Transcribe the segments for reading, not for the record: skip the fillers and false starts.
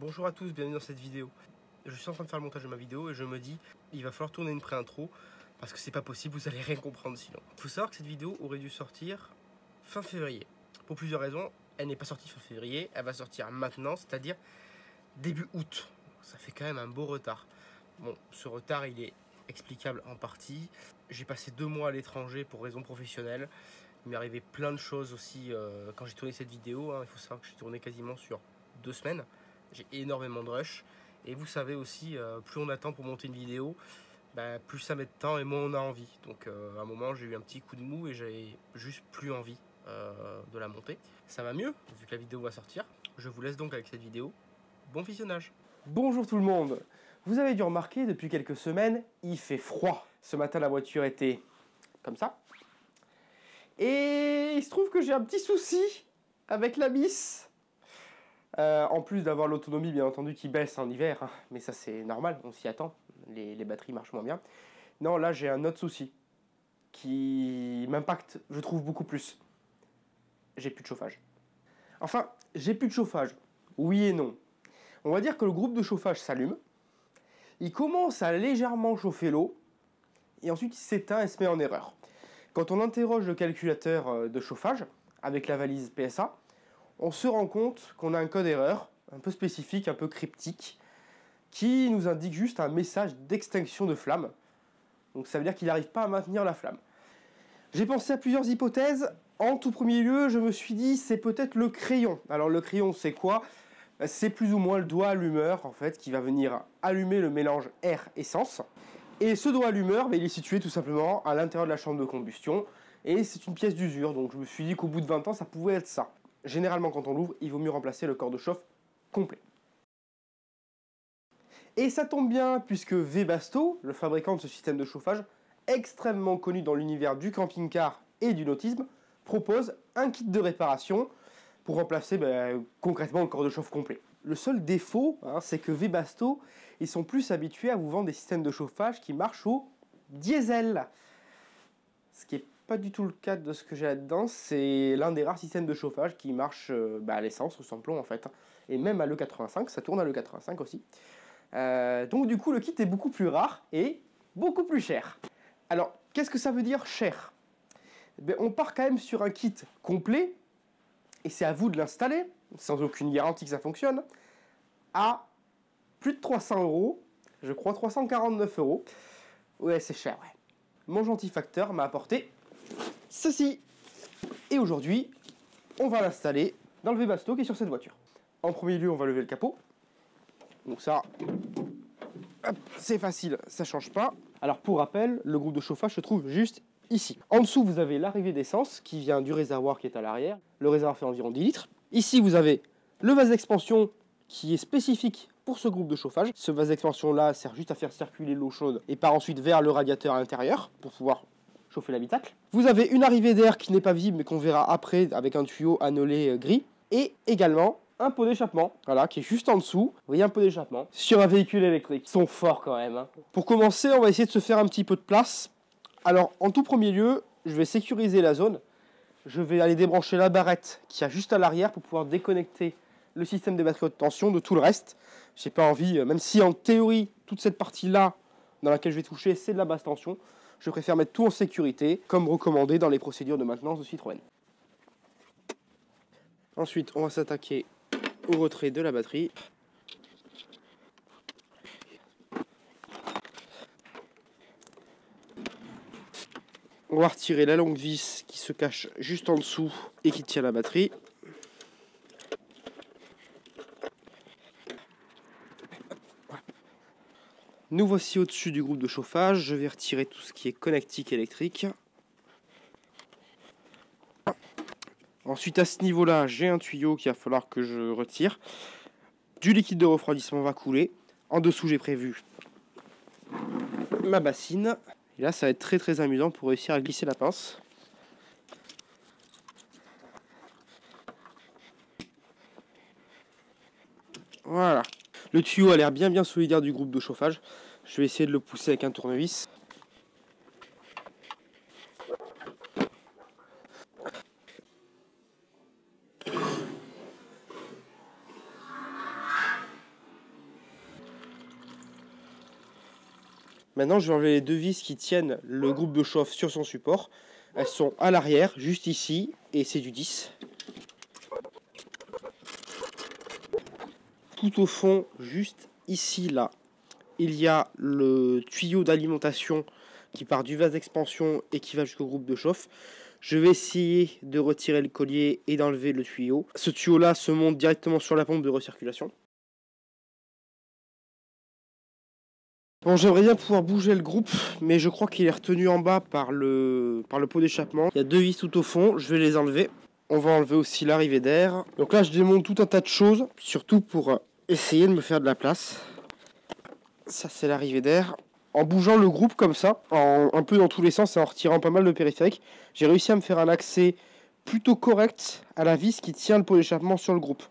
Bonjour à tous, bienvenue dans cette vidéo. Je suis en train de faire le montage de ma vidéo et je me dis il va falloir tourner une pré-intro parce que c'est pas possible, vous allez rien comprendre sinon. Il faut savoir que cette vidéo aurait dû sortir fin février. Pour plusieurs raisons, elle n'est pas sortie fin février, elle va sortir maintenant, c'est-à-dire début août. Ça fait quand même un beau retard. Bon, ce retard il est explicable en partie. J'ai passé 2 mois à l'étranger pour raisons professionnelles. Il m'est arrivé plein de choses aussi quand j'ai tourné cette vidéo. Il faut savoir que j'ai tourné quasiment sur 2 semaines. J'ai énormément de rush. Et vous savez aussi, plus on attend pour monter une vidéo, plus ça met de temps et moins on a envie. Donc à un moment, j'ai eu un petit coup de mou et j'avais juste plus envie de la monter. Ça va mieux, vu que la vidéo va sortir. Je vous laisse donc avec cette vidéo. Bon visionnage. Bonjour tout le monde. Vous avez dû remarquer, depuis quelques semaines, il fait froid. Ce matin, la voiture était comme ça. Et il se trouve que j'ai un petit souci avec la vis. En plus d'avoir l'autonomie, bien entendu, qui baisse en hiver. Mais ça, c'est normal, on s'y attend. Les batteries marchent moins bien. Non, là, j'ai un autre souci qui m'impacte, je trouve, beaucoup plus. J'ai plus de chauffage. Enfin, j'ai plus de chauffage. Oui et non. On va dire que le groupe de chauffage s'allume. Il commence à légèrement chauffer l'eau. Et ensuite, il s'éteint et se met en erreur. Quand on interroge le calculateur de chauffage avec la valise PSA, on se rend compte qu'on a un code erreur, un peu spécifique, un peu cryptique, qui nous indique juste un message d'extinction de flamme. Donc ça veut dire qu'il n'arrive pas à maintenir la flamme. J'ai pensé à plusieurs hypothèses. En tout premier lieu, je me suis dit, c'est peut-être le crayon. Alors le crayon, c'est quoi ? C'est plus ou moins le doigt allumeur, en fait, qui va venir allumer le mélange air-essence. Et ce doigt allumeur, il est situé tout simplement à l'intérieur de la chambre de combustion. Et c'est une pièce d'usure, donc je me suis dit qu'au bout de 20 ans, ça pouvait être ça. Généralement, quand on l'ouvre, il vaut mieux remplacer le corps de chauffe complet. Et ça tombe bien, puisque Webasto, le fabricant de ce système de chauffage, extrêmement connu dans l'univers du camping-car et du nautisme, propose un kit de réparation pour remplacer concrètement le corps de chauffe complet. Le seul défaut, c'est que Webasto, ils sont plus habitués à vous vendre des systèmes de chauffage qui marchent au diesel. Ce qui n'est pas du tout le cas de ce que j'ai là-dedans. C'est l'un des rares systèmes de chauffage qui marche à l'essence, au sans-plomb en fait. Et même à l'E85, ça tourne à l'E85 aussi. Donc du coup, le kit est beaucoup plus rare et beaucoup plus cher. Alors, qu'est-ce que ça veut dire cher ? On part quand même sur un kit complet, et c'est à vous de l'installer, sans aucune garantie que ça fonctionne, à plus de 300 €, je crois 349 €. Ouais, c'est cher, ouais. Mon gentil facteur m'a apporté ceci. Et aujourd'hui, on va l'installer dans le Webasto qui est sur cette voiture. En premier lieu, on va lever le capot. Donc ça, c'est facile, ça change pas. Alors pour rappel, le groupe de chauffage se trouve juste ici. En dessous, vous avez l'arrivée d'essence qui vient du réservoir qui est à l'arrière. Le réservoir fait environ 10 litres. Ici, vous avez le vase d'expansion qui est spécifique pour ce groupe de chauffage. Ce vase d'expansion-là sert juste à faire circuler l'eau chaude et part ensuite vers le radiateur à l'intérieur pour pouvoir chauffer l'habitacle. Vous avez une arrivée d'air qui n'est pas visible mais qu'on verra après avec un tuyau annelé gris. Et également un pot d'échappement, voilà, qui est juste en dessous. Vous voyez un pot d'échappement sur un véhicule électrique. Ils sont forts quand même. Pour commencer, on va essayer de se faire un petit peu de place. Alors, en tout premier lieu, je vais sécuriser la zone. Je vais aller débrancher la barrette qui a juste à l'arrière pour pouvoir déconnecter le système des batteries haute tension de tout le reste. J'ai pas envie, même si en théorie, toute cette partie-là dans laquelle je vais toucher, c'est de la basse tension, je préfère mettre tout en sécurité, comme recommandé dans les procédures de maintenance de Citroën. Ensuite, on va s'attaquer au retrait de la batterie. On va retirer la longue vis qui se cache juste en dessous et qui tient la batterie. Nous voici au-dessus du groupe de chauffage. Je vais retirer tout ce qui est connectique électrique. Ensuite, à ce niveau-là, j'ai un tuyau qu'il va falloir que je retire. Du liquide de refroidissement va couler. En dessous, j'ai prévu ma bassine. Et là, ça va être très très amusant pour réussir à glisser la pince. Voilà. Le tuyau a l'air bien solidaire du groupe de chauffage. Je vais essayer de le pousser avec un tournevis. Maintenant, je vais enlever les deux vis qui tiennent le groupe de chauffe sur son support. Elles sont à l'arrière, juste ici, et c'est du 10. Tout au fond, juste ici, là, il y a le tuyau d'alimentation qui part du vase d'expansion et qui va jusqu'au groupe de chauffe. Je vais essayer de retirer le collier et d'enlever le tuyau. Ce tuyau-là se monte directement sur la pompe de recirculation. Bon, j'aimerais bien pouvoir bouger le groupe, mais je crois qu'il est retenu en bas par le pot d'échappement. Il y a deux vis tout au fond, je vais les enlever. On va enlever aussi l'arrivée d'air. Donc là, je démonte tout un tas de choses, surtout pour essayer de me faire de la place. Ça, c'est l'arrivée d'air. En bougeant le groupe comme ça, un peu dans tous les sens et en retirant pas mal de périphériques, j'ai réussi à me faire un accès plutôt correct à la vis qui tient le pot d'échappement sur le groupe.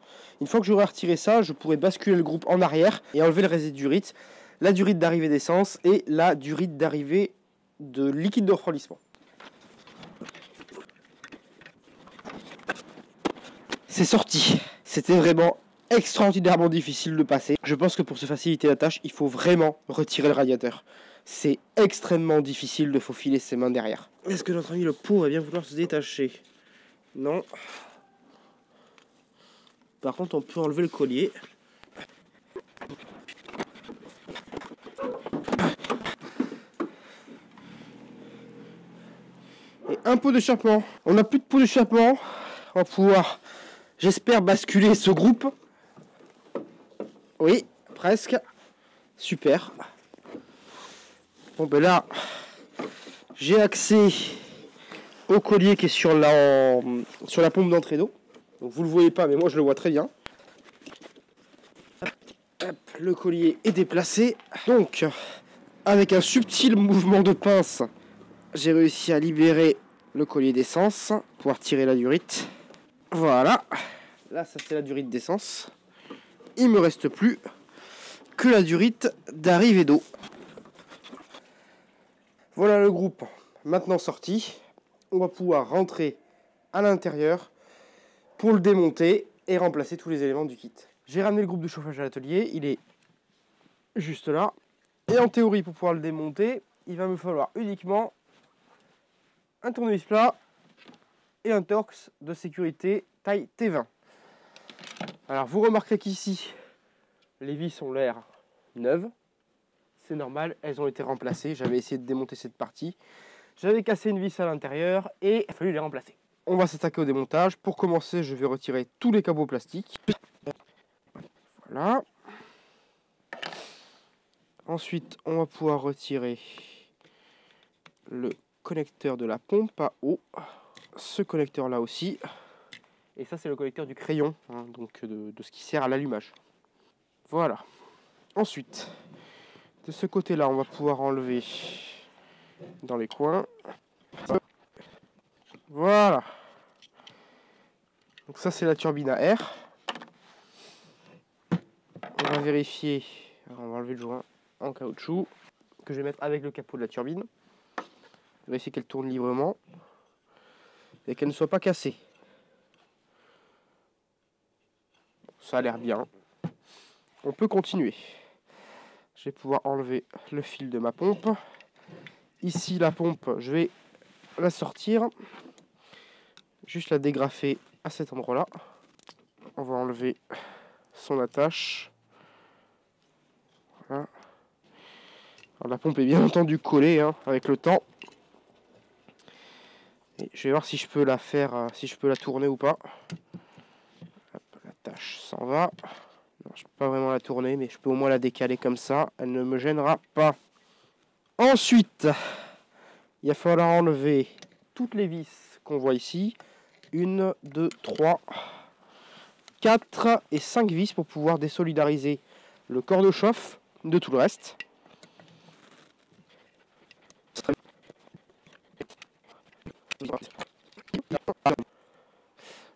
Une fois que j'aurai retiré ça, je pourrai basculer le groupe en arrière et enlever le résidu d'urite, la durite d'arrivée d'essence et la durite d'arrivée de liquide de refroidissement. C'est sorti. C'était vraiment extraordinairement difficile de passer. Je pense que pour se faciliter la tâche, il faut vraiment retirer le radiateur. C'est extrêmement difficile de faufiler ses mains derrière. Est-ce que notre ami le pot va bien vouloir se détacher? Non. Par contre, on peut enlever le collier. Et un pot d'échappement. On n'a plus de pot d'échappement. On va pouvoir, j'espère, basculer ce groupe. Oui, presque. Super. Bon, ben là, j'ai accès au collier qui est sur la pompe d'entrée d'eau. Donc vous le voyez pas, mais moi je le vois très bien. Hop, le collier est déplacé. Donc, avec un subtil mouvement de pince, j'ai réussi à libérer le collier d'essence, pouvoir tirer la durite. Voilà. Là, ça c'est la durite d'essence. Il me reste plus que la durite d'arrivée d'eau. Voilà le groupe maintenant sorti. On va pouvoir rentrer à l'intérieur pour le démonter et remplacer tous les éléments du kit. J'ai ramené le groupe de chauffage à l'atelier, il est juste là. Et en théorie, pour pouvoir le démonter, il va me falloir uniquement un tournevis plat et un Torx de sécurité taille T20. Alors vous remarquerez qu'ici, les vis ont l'air neuves. C'est normal, elles ont été remplacées. J'avais essayé de démonter cette partie. J'avais cassé une vis à l'intérieur et il a fallu les remplacer. On va s'attaquer au démontage. Pour commencer, je vais retirer tous les cabots plastiques. Voilà. Ensuite, on va pouvoir retirer le connecteur de la pompe à eau. Ce connecteur-là aussi. Et ça, c'est le connecteur du crayon, hein, donc de ce qui sert à l'allumage. Voilà. Ensuite, de ce côté-là, on va pouvoir enlever dans les coins. Voilà. Donc ça, c'est la turbine à air. On va vérifier. Alors, on va enlever le joint en caoutchouc que je vais mettre avec le capot de la turbine. Vérifier qu'elle tourne librement et qu'elle ne soit pas cassée. Ça a l'air bien. On peut continuer. Je vais pouvoir enlever le fil de ma pompe. Ici, la pompe, je vais la sortir. Juste la dégrafer à cet endroit-là. On va enlever son attache. Voilà. Alors, la pompe est bien entendu collée hein, avec le temps. Et je vais voir si je peux la faire, si je peux la tourner ou pas. Hop, l'attache s'en va. Non, je ne peux pas vraiment la tourner, mais je peux au moins la décaler comme ça. Elle ne me gênera pas. Ensuite, il va falloir enlever toutes les vis qu'on voit ici. 1, 2, 3, 4 et 5 vis pour pouvoir désolidariser le corps de chauffe de tout le reste.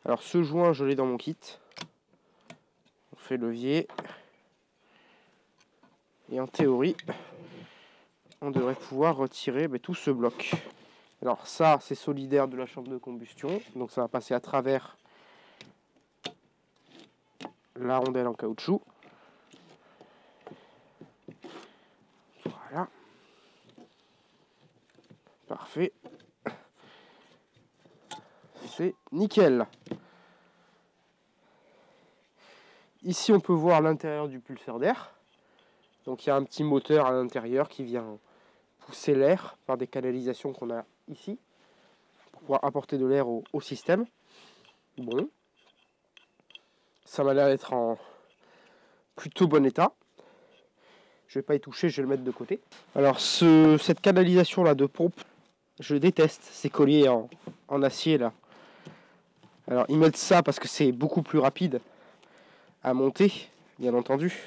Alors ce joint, je l'ai dans mon kit. On fait levier. Et en théorie, on devrait pouvoir retirer tout ce bloc. Alors ça, c'est solidaire de la chambre de combustion. Donc ça va passer à travers la rondelle en caoutchouc. Voilà. parfait. C'est nickel. Ici, on peut voir l'intérieur du pulseur d'air. Donc, il y a un petit moteur à l'intérieur qui vient pousser l'air par des canalisations qu'on a ici pour pouvoir apporter de l'air au système. Bon, ça m'a l'air d'être en plutôt bon état. Je vais pas y toucher, je vais le mettre de côté. Alors, cette canalisation là de pompe, je déteste ces colliers en acier là. Alors, ils mettent ça parce que c'est beaucoup plus rapide à monter, bien entendu.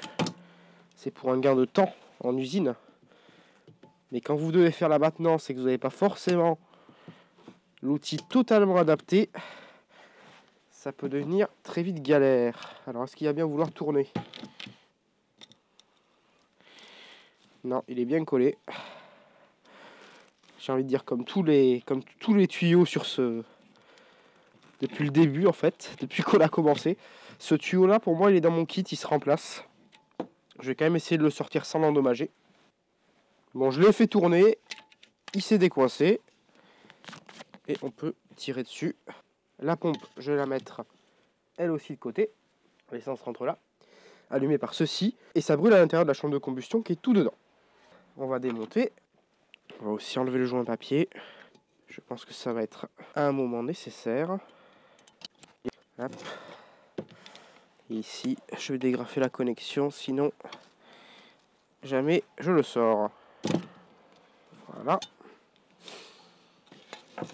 C'est pour un gain de temps en usine. Mais quand vous devez faire la maintenance et que vous n'avez pas forcément l'outil totalement adapté, ça peut devenir très vite galère. Alors, est-ce qu'il va bien vouloir tourner? Non, il est bien collé. J'ai envie de dire comme tous les tuyaux sur ce... Depuis le début, en fait, depuis qu'on a commencé. Ce tuyau-là, pour moi, il est dans mon kit, il se remplace. Je vais quand même essayer de le sortir sans l'endommager. Bon, je l'ai fait tourner. Il s'est décoincé. Et on peut tirer dessus. La pompe, je vais la mettre, elle aussi, de côté. L'essence rentre là. Allumée par ceci. Et ça brûle à l'intérieur de la chambre de combustion qui est tout dedans. On va démonter. On va aussi enlever le joint papier. Je pense que ça va être un moment nécessaire. Hop. Et ici, je vais dégrafer la connexion, sinon jamais je le sors. Voilà. Hop.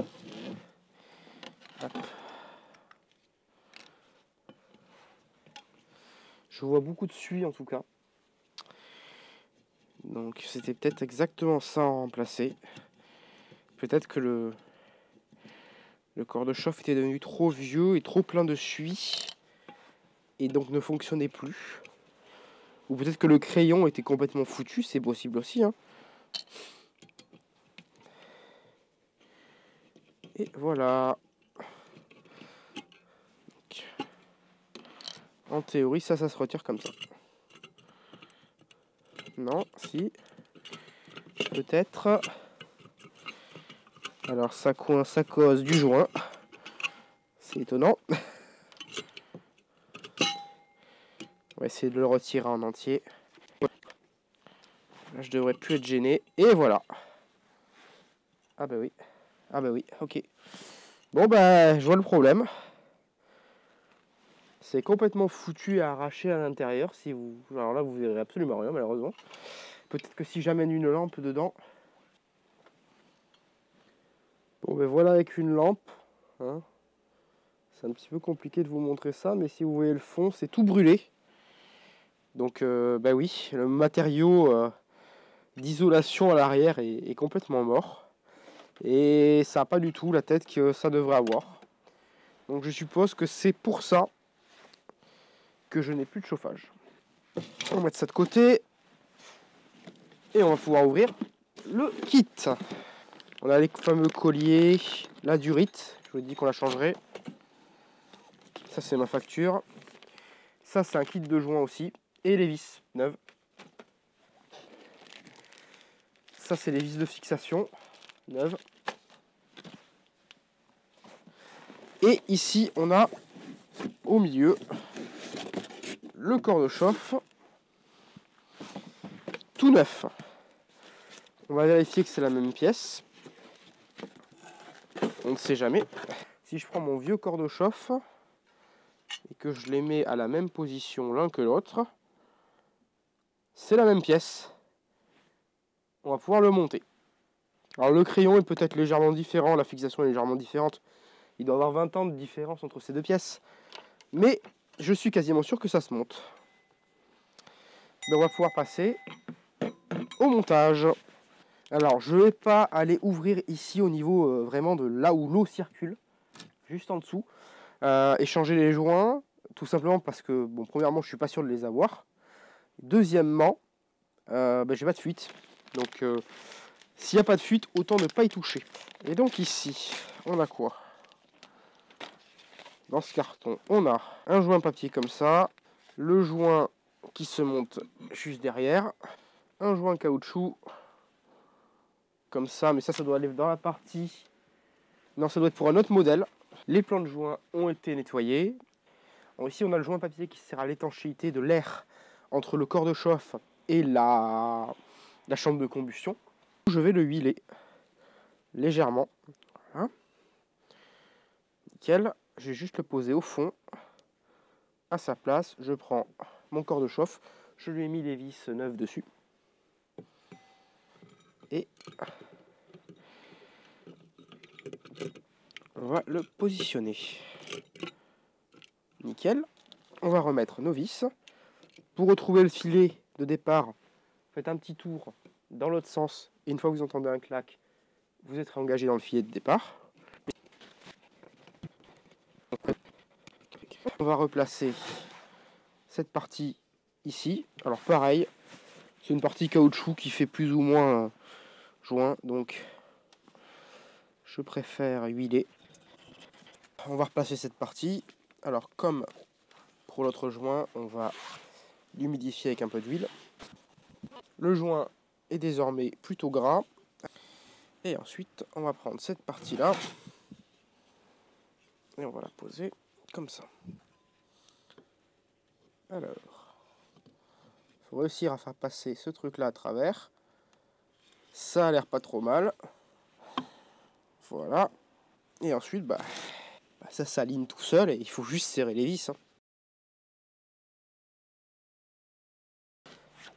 Je vois beaucoup de suie en tout cas. Donc c'était peut-être exactement ça à remplacer. Peut-être que le corps de chauffe était devenu trop vieux et trop plein de suie. Et donc ne fonctionnait plus. Ou peut-être que le crayon était complètement foutu, c'est possible aussi. Hein. Et voilà. Donc, en théorie, ça se retire comme ça. Non, si. Peut-être. Alors ça coince à cause du joint. C'est étonnant. On va essayer de le retirer en entier. Là, je devrais plus être gêné. Et voilà. Ah bah oui. Ah bah oui, ok. Bon bah, je vois le problème. C'est complètement foutu à arracher à l'intérieur. Si vous... Alors là, vous verrez absolument rien, malheureusement. Peut-être que si j'amène une lampe dedans. Bon ben voilà avec une lampe. Hein. C'est un petit peu compliqué de vous montrer ça, mais si vous voyez le fond, c'est tout brûlé. Donc, bah oui, le matériau d'isolation à l'arrière est complètement mort. Et ça n'a pas du tout la tête que ça devrait avoir. Donc je suppose que c'est pour ça que je n'ai plus de chauffage. On va mettre ça de côté. Et on va pouvoir ouvrir le kit. On a les fameux colliers, la durite. Je vous ai dit qu'on la changerait. Ça c'est ma facture. Ça c'est un kit de joint aussi. Et les vis neuves. Ça c'est les vis de fixation neuves. Et ici on a au milieu le corps de chauffe tout neuf. On va vérifier que c'est la même pièce. On ne sait jamais. Si je prends mon vieux corps de chauffe et que je les mets à la même position l'un que l'autre, c'est la même pièce. On va pouvoir le monter. Alors le crayon est peut-être légèrement différent, la fixation est légèrement différente. Il doit y avoir 20 ans de différence entre ces deux pièces. Mais je suis quasiment sûr que ça se monte. Donc on va pouvoir passer au montage. Alors je ne vais pas aller ouvrir ici au niveau vraiment de là où l'eau circule. Juste en dessous. Et changer les joints. Tout simplement parce que, bon, premièrement, je suis pas sûr de les avoir. Deuxièmement, j'ai pas de fuite. Donc, s'il n'y a pas de fuite, autant ne pas y toucher. Et donc ici, on a quoi? Dans ce carton, on a un joint papier comme ça. Le joint qui se monte juste derrière. Un joint caoutchouc. comme ça, mais ça doit aller dans la partie... Non, ça doit être pour un autre modèle. Les plans de joint ont été nettoyés. Alors ici, on a le joint papier qui sert à l'étanchéité de l'air entre le corps de chauffe et la chambre de combustion. Je vais le huiler légèrement. Voilà. Nickel. Je vais juste le poser au fond, à sa place. Je prends mon corps de chauffe. Je lui ai mis les vis neuves dessus. Et on va le positionner. Nickel. On va remettre nos vis. Pour retrouver le filet de départ, faites un petit tour dans l'autre sens. Et une fois que vous entendez un clac, vous êtes réengagé dans le filet de départ. On va replacer cette partie ici. Alors pareil, c'est une partie caoutchouc qui fait plus ou moins joint. Donc je préfère huiler. On va replacer cette partie. Alors comme pour l'autre joint, on va l'humidifier avec un peu d'huile. Le joint est désormais plutôt gras. Et ensuite, on va prendre cette partie-là. Et on va la poser comme ça. Alors, il faut réussir à faire passer ce truc-là à travers. Ça a l'air pas trop mal. Voilà. Et ensuite, ça s'aligne tout seul et il faut juste serrer les vis.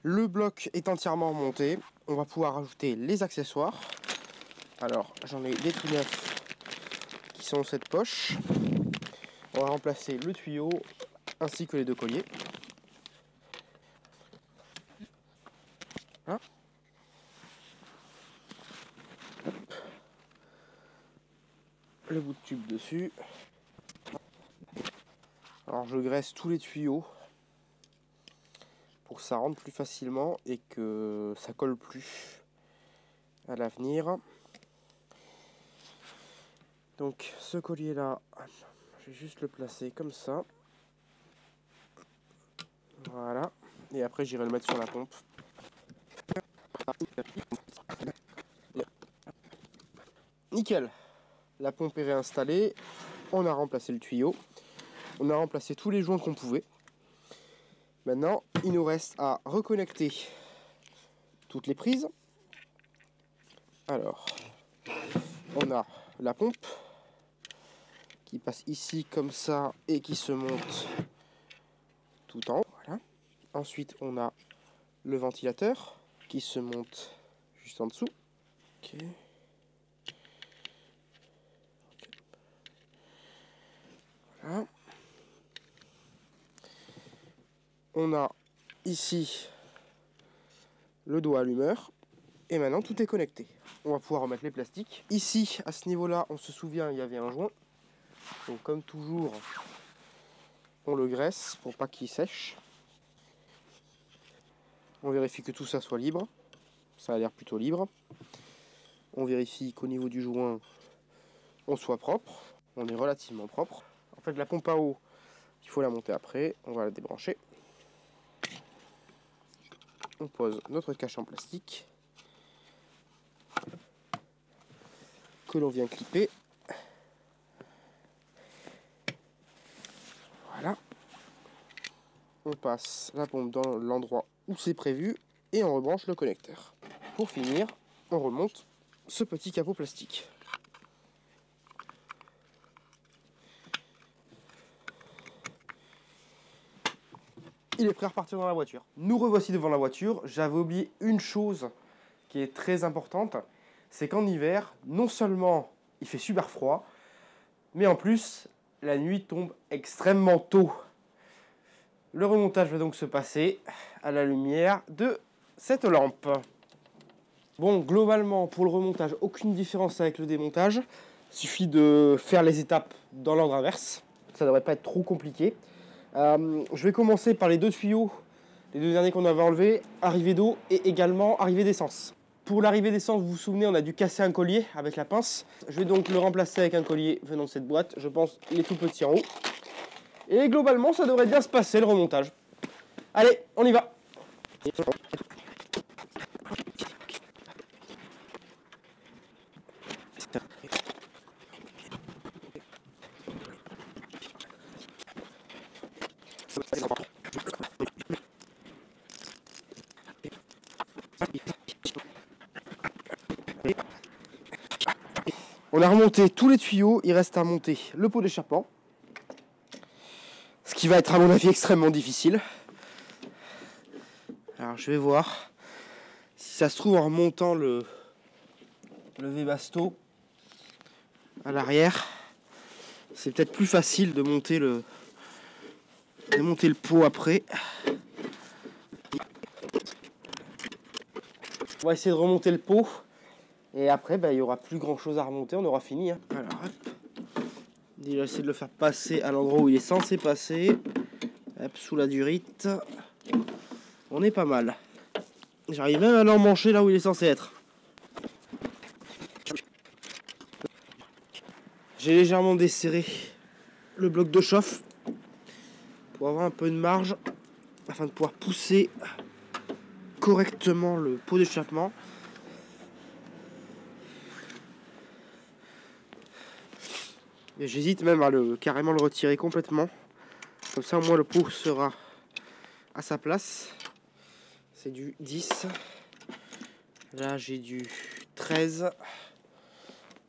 Le bloc est entièrement monté. On va pouvoir ajouter les accessoires. Alors, j'en ai des tout neufs qui sont dans cette poche. On va remplacer le tuyau ainsi que les deux colliers. Hein? Le bout de tube dessus. Alors, je graisse tous les tuyaux pour que ça rentre plus facilement et que ça colle plus à l'avenir. Donc ce collier là, je vais juste le placer comme ça. Voilà. Et après j'irai le mettre sur la pompe. Nickel. La pompe est réinstallée. On a remplacé le tuyau. On a remplacé tous les joints qu'on pouvait. Maintenant, il nous reste à reconnecter toutes les prises. Alors, on a la pompe qui passe ici comme ça et qui se monte tout en haut. Voilà. Ensuite, on a le ventilateur qui se monte juste en dessous. Ok. Voilà. On a ici le doigt allumeur. Et maintenant, tout est connecté. On va pouvoir remettre les plastiques. Ici, à ce niveau-là, on se souvient, il y avait un joint. Donc, comme toujours, on le graisse pour pas qu'il sèche. On vérifie que tout ça soit libre. Ça a l'air plutôt libre. On vérifie qu'au niveau du joint, on soit propre. On est relativement propre. En fait, la pompe à eau, il faut la monter après. On va la débrancher. On pose notre cache en plastique que l'on vient clipper. Voilà. On passe la pompe dans l'endroit où c'est prévu et on rebranche le connecteur. Pour finir, on remonte ce petit capot plastique. Il est prêt à repartir dans la voiture. Nous revoici devant la voiture. J'avais oublié une chose qui est très importante, c'est qu'en hiver, non seulement il fait super froid, mais en plus, la nuit tombe extrêmement tôt. Le remontage va donc se passer à la lumière de cette lampe. Bon, globalement, pour le remontage, aucune différence avec le démontage. Il suffit de faire les étapes dans l'ordre inverse. Ça ne devrait pas être trop compliqué. Je vais commencer par les deux tuyaux, les deux derniers qu'on avait enlevés, arrivée d'eau et également arrivée d'essence. Pour l'arrivée d'essence, vous vous souvenez, on a dû casser un collier avec la pince. Je vais donc le remplacer avec un collier venant de cette boîte. Je pense les tout petits en haut. Et globalement, ça devrait bien se passer le remontage. Allez, on y va. On a remonté tous les tuyaux, il reste à monter le pot d'échappement. Ce qui va être à mon avis extrêmement difficile. Alors je vais voir si ça se trouve en remontant le Webasto à l'arrière. C'est peut-être plus facile de monter le pot après. On va essayer de remonter le pot. Et après, il n'y aura plus grand chose à remonter, on aura fini. Hein. Alors, hop. Déjà, essayer de le faire passer à l'endroit où il est censé passer. Hop, sous la durite. On est pas mal. J'arrive même à l'emmancher là où il est censé être. J'ai légèrement desserré le bloc de chauffe pour avoir un peu de marge afin de pouvoir pousser correctement le pot d'échappement. Et j'hésite même à carrément le retirer complètement. Comme ça au moins le pot sera à sa place. C'est du 10. Là j'ai du 13.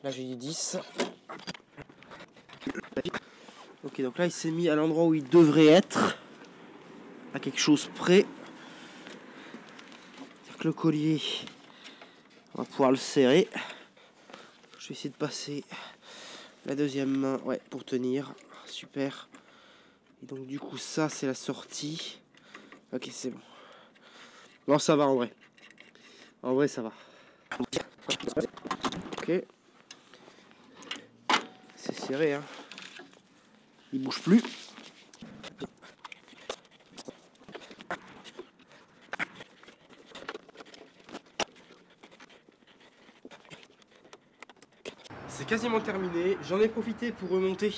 Là j'ai du 10. Ok, donc là il s'est mis à l'endroit où il devrait être. À quelque chose près. C'est-à-dire que le collier, on va pouvoir le serrer. Je vais essayer de passer la deuxième main, ouais, pour tenir. Super. Et donc du coup ça c'est la sortie. Ok, c'est bon. Non, ça va en vrai. En vrai ça va. Ok. C'est serré, hein. Il bouge plus. C'est quasiment terminé. J'en ai profité pour remonter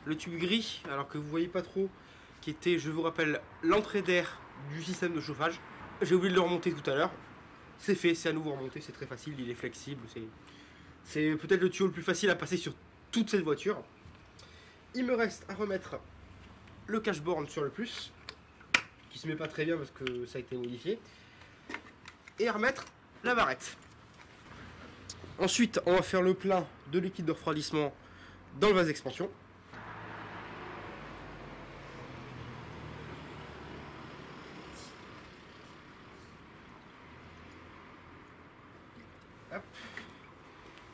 le tube gris, alors que vous voyez pas trop, qui était, je vous rappelle, l'entrée d'air du système de chauffage. J'ai oublié de le remonter tout à l'heure. C'est fait, c'est à nouveau remonté, c'est très facile, il est flexible. C'est peut-être le tuyau le plus facile à passer sur toute cette voiture. Il me reste à remettre le cache-borne sur le plus, qui se met pas très bien parce que ça a été modifié, et à remettre la barrette. Ensuite, on va faire le plein de liquide de refroidissement dans le vase d'expansion. Hop.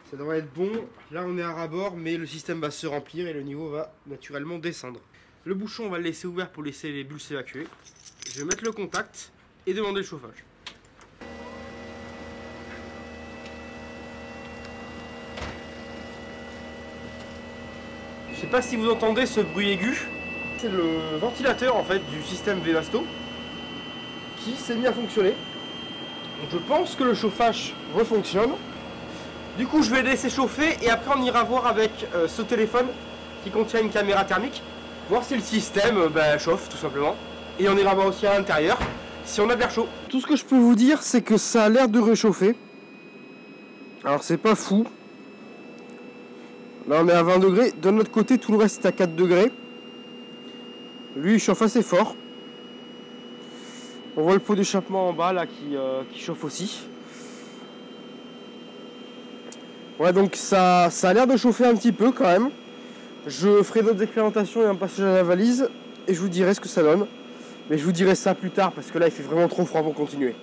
Ça devrait être bon. Là, on est à ras-bord, mais le système va se remplir et le niveau va naturellement descendre. Le bouchon, on va le laisser ouvert pour laisser les bulles s'évacuer. Je vais mettre le contact et demander le chauffage. Je sais pas si vous entendez ce bruit aigu. C'est le ventilateur en fait du système Webasto qui s'est mis à fonctionner. Donc je pense que le chauffage refonctionne. Du coup je vais laisser chauffer et après on ira voir avec ce téléphone qui contient une caméra thermique, voir si le système chauffe tout simplement. Et on ira voir aussi à l'intérieur si on a de l'air chaud. Tout ce que je peux vous dire, c'est que ça a l'air de réchauffer. Alors c'est pas fou. Là on est à 20 degrés. De notre côté, tout le reste est à 4 degrés. Lui il chauffe assez fort. On voit le pot d'échappement en bas là qui chauffe aussi. Ouais, donc ça a l'air de chauffer un petit peu quand même. Je ferai d'autres expérimentations et un passage à la valise et je vous dirai ce que ça donne. Mais je vous dirai ça plus tard parce que là il fait vraiment trop froid pour continuer.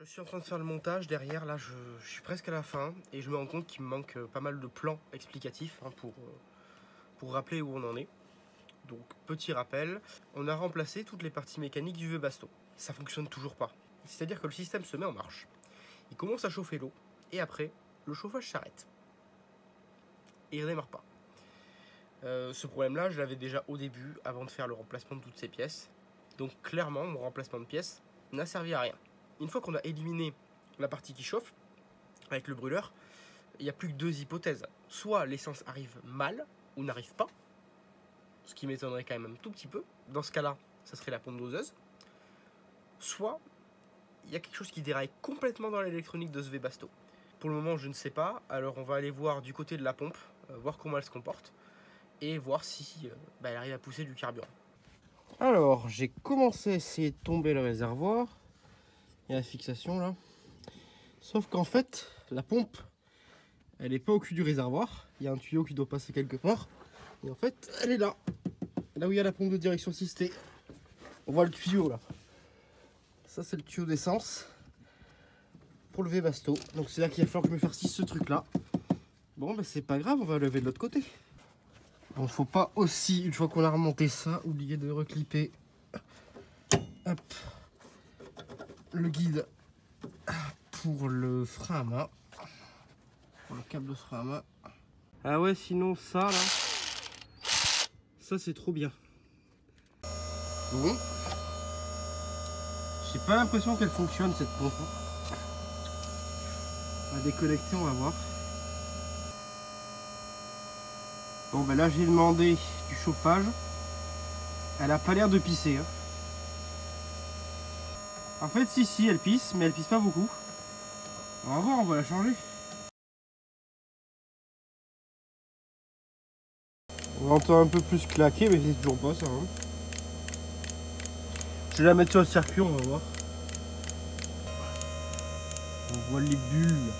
Je suis en train de faire le montage derrière, là je suis presque à la fin et je me rends compte qu'il me manque pas mal de plans explicatifs hein, pour rappeler où on en est. Donc petit rappel, on a remplacé toutes les parties mécaniques du Webasto. Ça fonctionne toujours pas. C'est-à-dire que le système se met en marche, il commence à chauffer l'eau et après le chauffage s'arrête. Et il redémarre pas. Ce problème-là, je l'avais déjà au début avant de faire le remplacement de toutes ces pièces. Donc clairement, mon remplacement de pièces n'a servi à rien. Une fois qu'on a éliminé la partie qui chauffe, avec le brûleur, il n'y a plus que deux hypothèses. Soit l'essence arrive mal, ou n'arrive pas, ce qui m'étonnerait quand même un tout petit peu. Dans ce cas-là, ça serait la pompe doseuse. Soit, il y a quelque chose qui déraille complètement dans l'électronique de ce Webasto. Pour le moment, je ne sais pas. Alors, on va aller voir du côté de la pompe, voir comment elle se comporte et voir si elle arrive à pousser du carburant. Alors, j'ai commencé à essayer de tomber le réservoir. Il y a la fixation là. Sauf qu'en fait, la pompe, elle n'est pas au cul du réservoir. Il y a un tuyau qui doit passer quelque part. Et en fait, elle est là. Là où il y a la pompe de direction assistée. On voit le tuyau là. Ça, c'est le tuyau d'essence pour le Webasto. Donc c'est là qu'il va falloir que je me farcisse ce truc là. Bon, ben c'est pas grave, on va lever de l'autre côté. Bon, faut pas aussi, une fois qu'on a remonté ça, oublier de reclipper hop, le guide pour le frein à main. Pour le câble de frein à main. Ah ouais, sinon ça là, ça c'est trop bien. Bon. J'ai pas l'impression qu'elle fonctionne cette pompe. On va déconnecter, on va voir. Bon ben là j'ai demandé du chauffage. Elle a pas l'air de pisser. Hein. En fait si elle pisse, mais elle pisse pas beaucoup. On va voir, on va la changer. On entend un peu plus claquer, mais c'est toujours pas ça. Hein. Je vais la mettre sur le circuit, on va voir. On voit les bulles.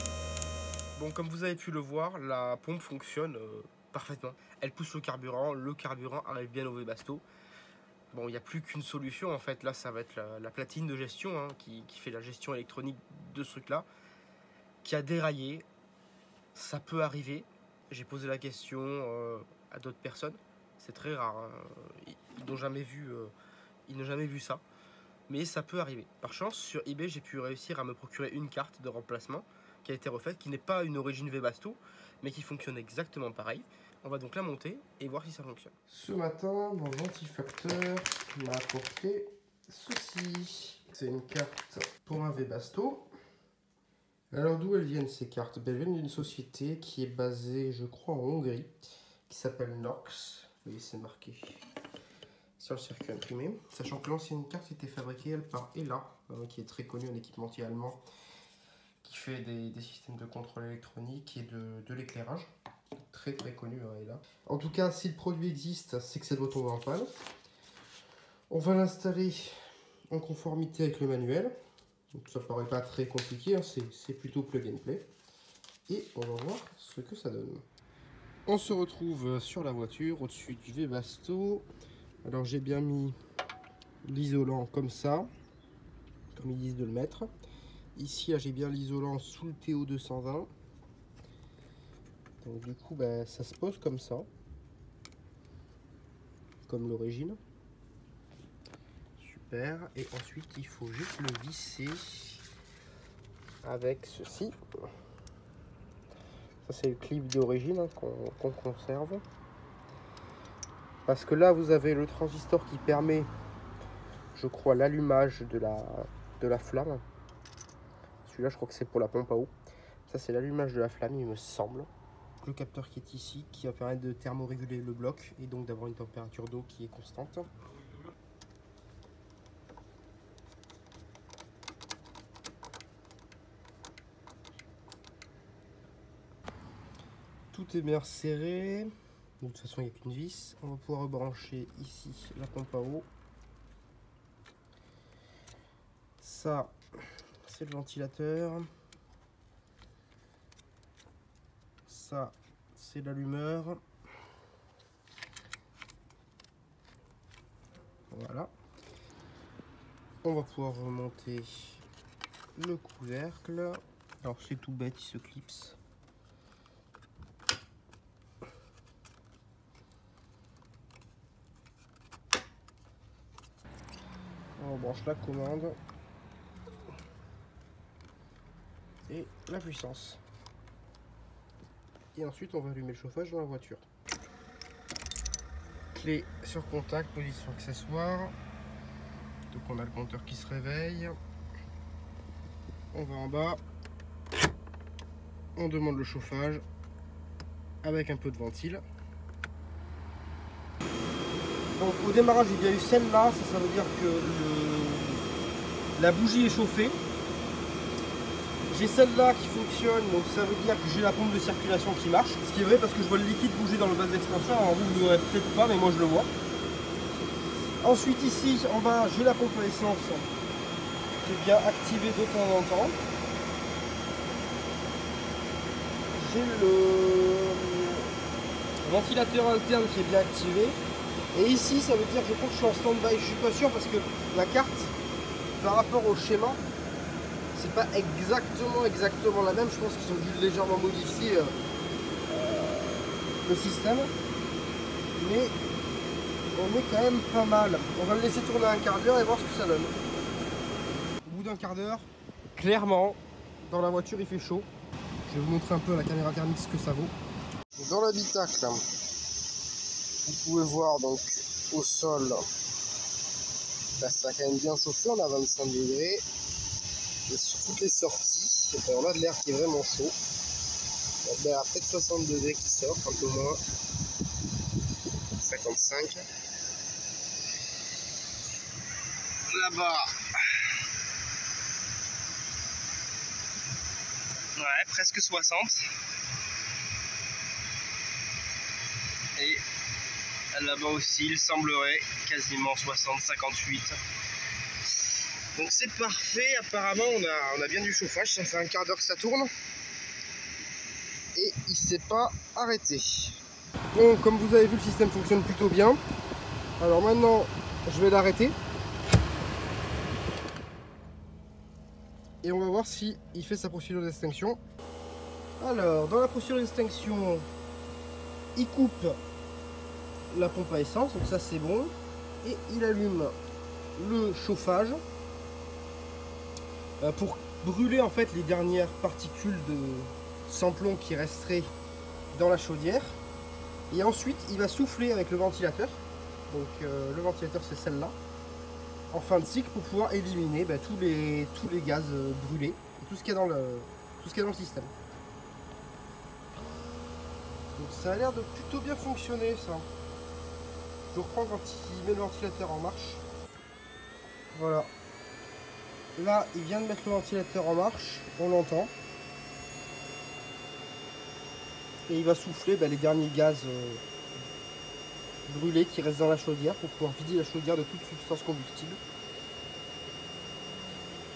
Bon, comme vous avez pu le voir, la pompe fonctionne parfaitement. Elle pousse le carburant arrive bien au Webasto. Bon, il n'y a plus qu'une solution en fait. Là, ça va être la platine de gestion hein, qui fait la gestion électronique de ce truc-là, qui a déraillé. Ça peut arriver. J'ai posé la question à d'autres personnes. C'est très rare. Hein. Ils n'ont jamais vu ça. Mais ça peut arriver. Par chance, sur eBay, j'ai pu réussir à me procurer une carte de remplacement qui a été refaite, qui n'est pas une origine Webasto, mais qui fonctionne exactement pareil. On va donc la monter et voir si ça fonctionne. Ce matin, mon ventifacteur m'a apporté ceci. C'est une carte pour un Webasto. Alors d'où elles viennent ces cartes? Elles viennent d'une société qui est basée, je crois, en Hongrie, qui s'appelle Nox. Vous voyez, c'est marqué sur le circuit imprimé, sachant que l'ancienne carte était fabriquée par Ela, qui est très connu, un équipementier allemand qui fait des systèmes de contrôle électronique et de l'éclairage, très connu Ela. En tout cas, si le produit existe, c'est que ça doit tomber en panne. On va l'installer en conformité avec le manuel, donc ça paraît pas très compliqué, hein, c'est plutôt plug and play, et on va voir ce que ça donne. On se retrouve sur la voiture, au-dessus du Webasto. Alors j'ai bien mis l'isolant comme ça, comme ils disent de le mettre. Ici j'ai bien l'isolant sous le TO220. Donc du coup ça se pose comme ça, comme l'origine. Super. Et ensuite il faut juste le visser avec ceci. Ça c'est le clip d'origine hein, qu'on conserve. Parce que là, vous avez le transistor qui permet, je crois, l'allumage de la flamme. Celui-là, je crois que c'est pour la pompe à eau. Ça, c'est l'allumage de la flamme, il me semble. Le capteur qui est ici, qui va permettre de thermoréguler le bloc et donc d'avoir une température d'eau qui est constante. Tout est bien serré. De toute façon, il n'y a qu'une vis. On va pouvoir rebrancher ici la pompe à eau. Ça, c'est le ventilateur. Ça, c'est l'allumeur. Voilà. On va pouvoir remonter le couvercle. Alors, c'est tout bête, il se clipse. On branche la commande et la puissance. Et ensuite on va allumer le chauffage dans la voiture. Clé sur contact, position accessoire. Donc on a le compteur qui se réveille. On va en bas. On demande le chauffage avec un peu de ventile. Donc au démarrage il y a eu celle-là, ça veut dire que la bougie est chauffée. J'ai celle-là qui fonctionne, donc ça veut dire que j'ai la pompe de circulation qui marche. Ce qui est vrai parce que je vois le liquide bouger dans le base d'expansion. Alors vous ne le verrez peut-être pas, mais moi je le vois. Ensuite ici en bas j'ai la pompe à essence qui est bien activée de temps en temps. J'ai le ventilateur interne qui est bien activé. Et ici ça veut dire que je crois que je suis en stand-by. Je suis pas sûr parce que la carte par rapport au schéma c'est pas exactement la même. Je pense qu'ils ont dû légèrement modifier le système. Mais on est quand même pas mal. On va le laisser tourner un quart d'heure et voir ce que ça donne. Au bout d'un quart d'heure, clairement, dans la voiture il fait chaud. Je vais vous montrer un peu à la caméra thermique ce que ça vaut. Dans l'habitacle, vous pouvez voir donc au sol, là, ça a quand même bien chauffé, on a 25 degrés. Et sur toutes les sorties, on a de l'air qui est vraiment chaud. On a de l'air à près de 60 degrés qui sort, un peu moins. 55. Là-bas. Ouais, presque 60. Et là-bas aussi, il semblerait quasiment 60, 58. Donc c'est parfait, apparemment on a bien du chauffage, ça fait un quart d'heure que ça tourne. Et il s'est pas arrêté. Bon, comme vous avez vu, le système fonctionne plutôt bien. Alors maintenant, je vais l'arrêter. Et on va voir si il fait sa procédure d'extinction. Alors, dans la procédure d'extinction, il coupe la pompe à essence, donc ça c'est bon. Et il allume le chauffage pour brûler en fait les dernières particules de sans-plomb qui resteraient dans la chaudière. Et ensuite, il va souffler avec le ventilateur. Donc le ventilateur c'est celle-là. En fin de cycle pour pouvoir éliminer tous les gaz brûlés, tout ce qu'il y a dans le système. Donc ça a l'air de plutôt bien fonctionner ça. Je reprends quand il met le ventilateur en marche. Voilà. Là il vient de mettre le ventilateur en marche, on l'entend. Et il va souffler les derniers gaz brûlés qui restent dans la chaudière pour pouvoir vider la chaudière de toute substance combustible.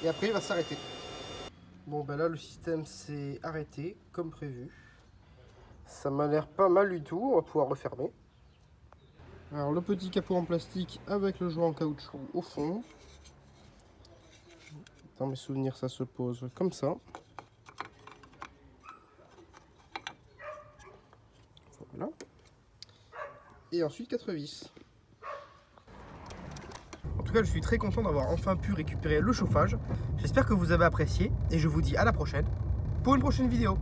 Et après il va s'arrêter. Bon là le système s'est arrêté comme prévu. Ça m'a l'air pas mal du tout, on va pouvoir refermer. Alors le petit capot en plastique avec le joint en caoutchouc au fond. Dans mes souvenirs ça se pose comme ça. Voilà. Et ensuite 4 vis. En tout cas, je suis très content d'avoir enfin pu récupérer le chauffage. J'espère que vous avez apprécié et je vous dis à la prochaine pour une prochaine vidéo.